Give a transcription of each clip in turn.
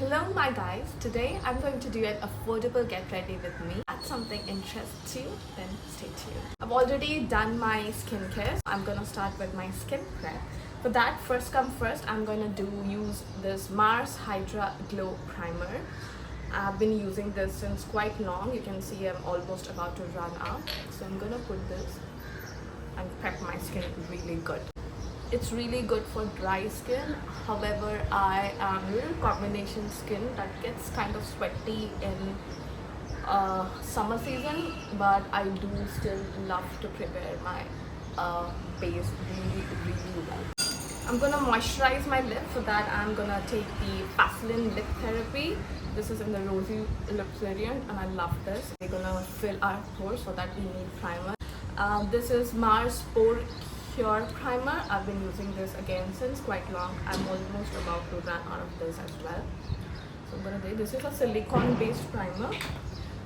Hello my guys, today I'm going to do an affordable get ready with me. If something interests you, then stay tuned. I've already done my skincare. I'm gonna start with my skin prep. For that, first come first, I'm gonna use this Mars Hydra Glow Primer. I've been using this since quite long. You can see I'm almost about to run out. So I'm gonna put this and prep my skin really good. It's really good for dry skin. However, I am a little combination skin that gets kind of sweaty in summer season, but I do still love to prepare my base really well. I'm gonna moisturize my lip. For that, I'm gonna take the Vaseline Lip Therapy. This is in the Rosy Lips variant and I love this. We're gonna fill our pores, so that we need primer. This is Mars Pore Cure Primer. I've been using this again since quite long. I'm almost about to run out of this as well. So I'm gonna do this. Is a silicone based primer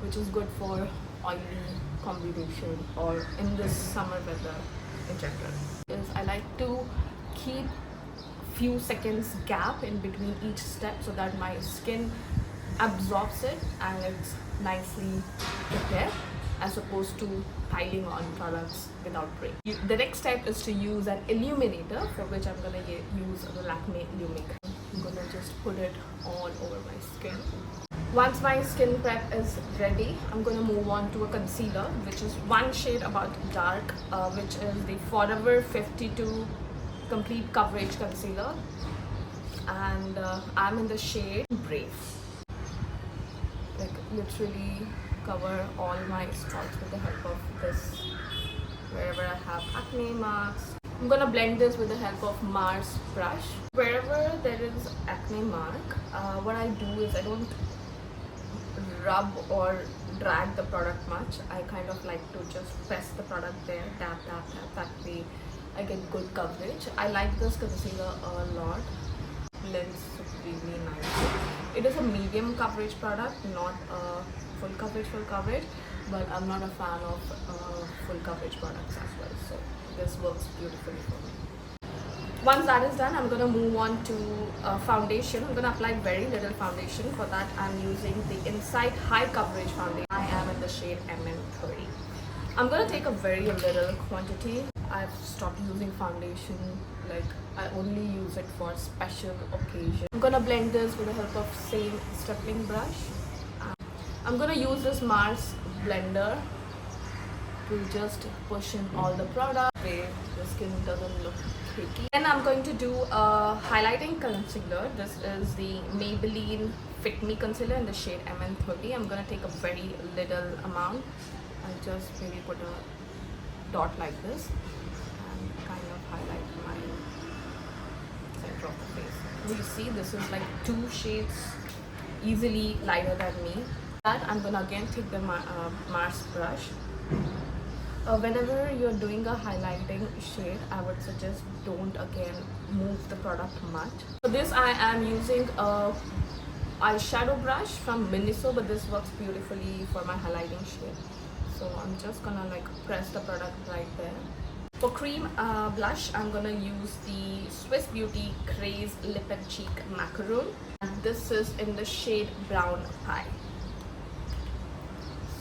which is good for oily combination or in this summer weather in general. I like to keep few seconds gap in between each step so that my skin absorbs it and it's nicely prepared, as opposed to piling on products without break. The next step is to use an illuminator, for which I'm gonna use the Lakme Illuminator. I'm gonna just put it all over my skin. Once my skin prep is ready, I'm gonna move on to a concealer, which is one shade about dark, which is the Forever 52 Complete Coverage Concealer, and I'm in the shade Brave. Like literally cover all my spots with the help of this wherever I have acne marks. I'm gonna blend this with the help of Mars brush. Wherever there is acne mark, what I do is I don't rub or drag the product much. I kind of like to just press the product there, tap. That way I get good coverage. I like this concealer a lot. Blends supremely nicely. It is a medium coverage product, not a full coverage, but I'm not a fan of full coverage products as well, so this works beautifully for me. Once that is done, I'm gonna move on to foundation. I'm gonna apply very little foundation. For that, I'm using the Insight High Coverage Foundation. I am in the shade MN30. I'm gonna take a very little quantity. I've stopped using foundation, like I only use it for special occasions. I'm gonna blend this with the help of same stippling brush. I'm gonna use this Mars blender to just push in all the product where the skin doesn't look cakey. Then I'm going to do a highlighting concealer. This is the Maybelline Fit Me Concealer in the shade MN30. I'm gonna take a very little amount and just maybe put a dot like this and kind of highlight my center of the face. You see, this is like 2 shades easily lighter than me. I'm gonna again take the Mars brush. Whenever you're doing a highlighting shade, I would suggest don't again move the product much. For this, I am using a eyeshadow brush from Miniso, but this works beautifully for my highlighting shade. So I'm just gonna like press the product right there. For cream blush, I'm gonna use the Swiss Beauty Craze Lip and Cheek Macaroon. And this is in the shade Brown Pie.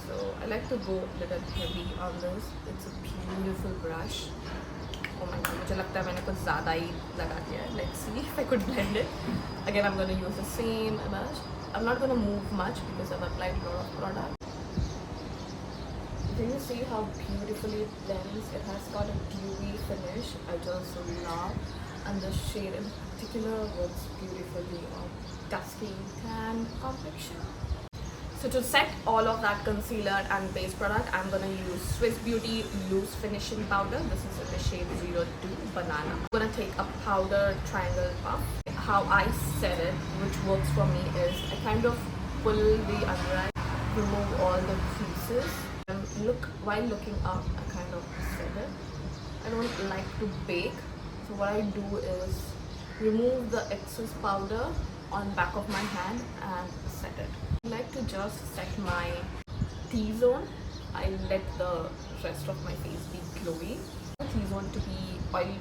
So I like to go a little heavy on this. It's a beautiful brush. Oh my god, मुझे लगता है मैंने कुछ ज़्यादा ही लगा दिया है. Let's see if I could blend it. Again, I'm gonna use the same brush. I'm not gonna move much because I've applied a lot of product. Do you see how beautifully it blends? It has got a dewy finish. I just love, and the shade in particular works beautifully on dusky tan complexion. So to set all of that concealer and base product, I'm gonna use Swiss Beauty Loose Finishing Powder. This is in the shade 02 Banana. I'm gonna take a powder triangle puff. How I set it, which works for me, is I kind of pull the under eye, remove all the creases, and while looking up, I kind of set it. I don't like to bake, so what I do is remove the excess powder on back of my hand and set it. I like to just set my T-zone. I let the rest of my face be glowy. T-zone to be oil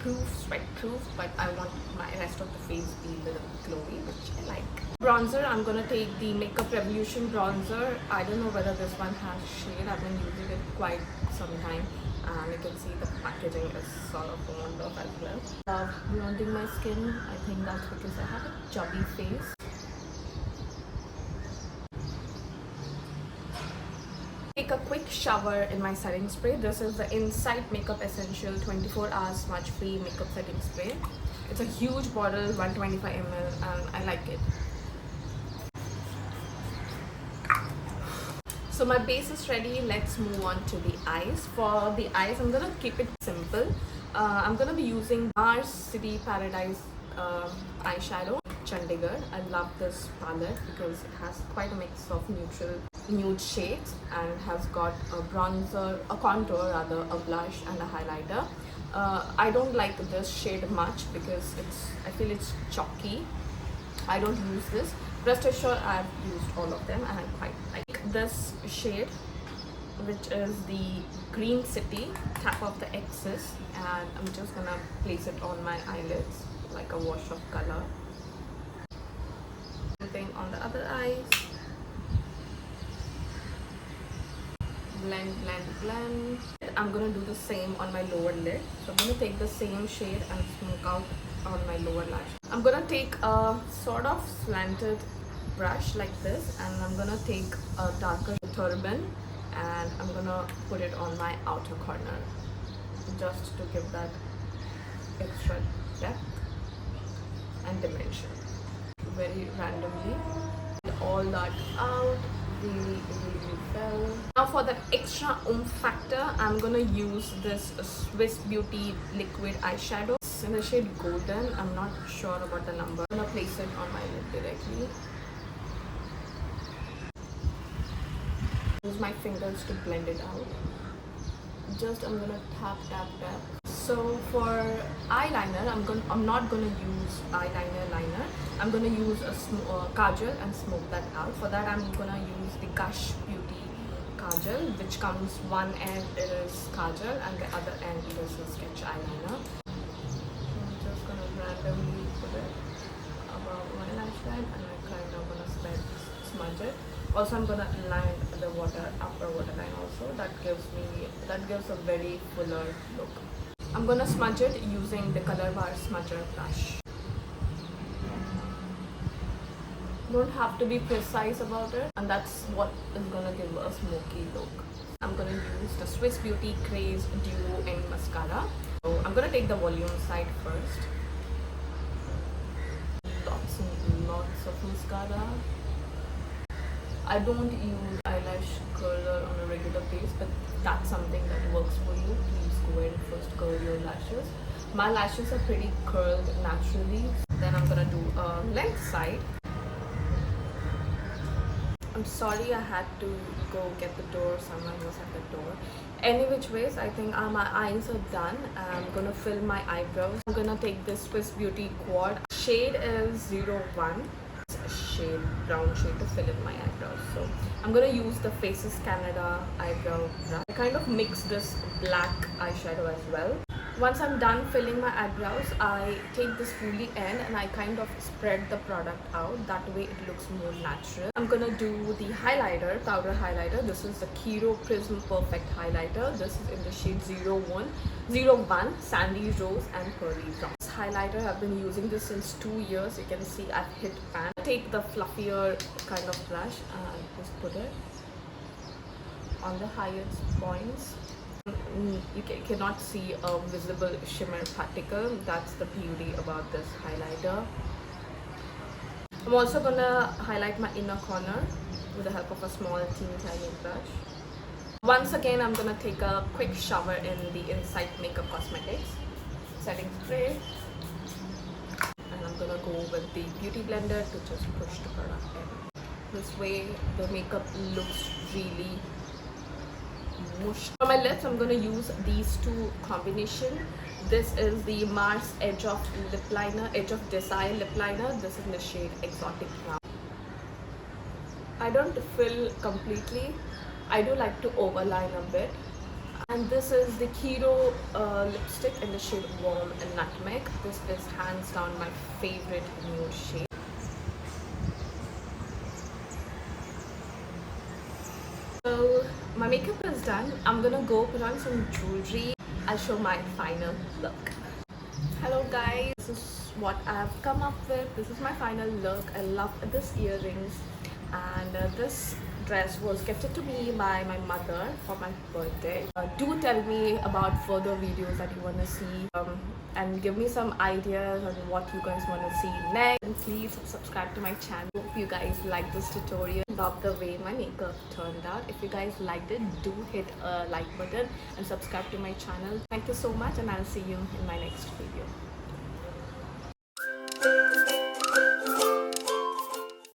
proof, sweat proof, but I want my rest of the face be a little glowy, which I like. Bronzer, I'm gonna take the Makeup Revolution bronzer. I don't know whether this one has shade. I've been using it quite some time, and you can see the packaging is sort of worn off as well. Love blending my skin. I think that's because I have a chubby face. Take a quick shower in my setting spray. This is the Insight Makeup Essential 24 hours smudge free makeup setting spray. It's a huge bottle, 125 ml, and I like it. So my base is ready. Let's move on to the eyes. For the eyes, I'm gonna keep it simple. I'm gonna be using Mars City Paradise eyeshadow, Chandigarh. I love this palette because it has quite a mix of nude shades, and it has got a bronzer, a contour rather, a blush and a highlighter. I don't like this shade much because I feel it's chalky. I don't use this. Rest assured, I've used all of them and I quite like this shade, which is the Green City, Tap of the Excess, and I'm just gonna place it on my eyelids like a wash of color. Something on the other eyes. Blend, blend, blend. I'm gonna do the same on my lower lid. So I'm gonna take the same shade and smoke out on my lower lash. I'm gonna take a sort of slanted brush like this, and I'm gonna take a darker turban and I'm gonna put it on my outer corner just to give that extra depth and dimension. Very randomly, all that out. Really well. Now for the extra oomph factor, I'm gonna use this Swiss Beauty liquid eyeshadow in the shade Golden. I'm not sure about the number. I'm gonna place it on my lid directly. Use my fingers to blend it out. I'm gonna tap, tap, tap. So for eyeliner, I'm not gonna use eyeliner liner. I'm gonna use a kajal and smoke that out. For that, I'm gonna use the Gush Beauty kajal, which comes one end is kajal and the other end is a sketch eyeliner. So I'm just gonna randomly put it above my lash line, and I'm kind of gonna smudge it. Also, I'm gonna line the upper waterline also. That gives a very fuller look. I'm gonna smudge it using the Color Bar Smudger brush. Don't have to be precise about it, and that's what is gonna give a smoky look. I'm gonna use the Swiss Beauty Craze Duo in Mascara. So I'm gonna take the volume side first. Lots and lots of mascara. I don't use eyelash curler on a regular basis, but that's something that works for you. Please go ahead and first curl your lashes. My lashes are pretty curled naturally. Then I'm gonna do a length side. I'm sorry I had to go get the door. Someone was at the door. Any which ways, I think my eyes are done. I'm gonna fill my eyebrows. I'm gonna take this Swiss Beauty Quad. Shade is 01. Brown shade to fill in my eyebrows. So I'm gonna use the Faces Canada eyebrow brush. I kind of mix this black eyeshadow as well. Once I'm done filling my eyebrows, I take this spoolie end and I kind of spread the product out. That way it looks more natural. I'm gonna do the highlighter, powder highlighter. This is the Kiro Prism Perfect Highlighter. This is in the shade 01, Sandy Rose and Pearly Brown. This highlighter, I've been using this since 2 years. You can see I've hit pan. Take the fluffier kind of brush and just put it on the highest points. You cannot see a visible shimmer particle. That's the beauty about this highlighter. I'm also gonna highlight my inner corner with the help of a small teeny tiny brush. Once again, I'm gonna take a quick shower in the Insight Makeup Cosmetics setting spray, and I'm gonna go with the beauty blender to just push the product in. This way the makeup looks really mushed. For my lips, I'm gonna use these two combination. This is the Mars Edge of Desire lip liner. This is in the shade Exotic Brown. I don't fill completely. I do like to overline a bit, And this is the Keto lipstick in the shade Warm and Nutmeg. This is hands down my favorite nude shade. So my makeup is done. I'm gonna go put on some jewelry. I'll show my final look. Hello guys, this is what I've come up with. This is my final look. I love this earrings, and this dress was gifted to me by my mother for my birthday. Do tell me about further videos that you want to see, and give me some ideas on what you guys want to see next. And please subscribe to my channel. Hope you guys like this tutorial. Love the way my makeup turned out. If you guys liked it, do hit a like button and subscribe to my channel. Thank you so much, and I'll see you in my next video.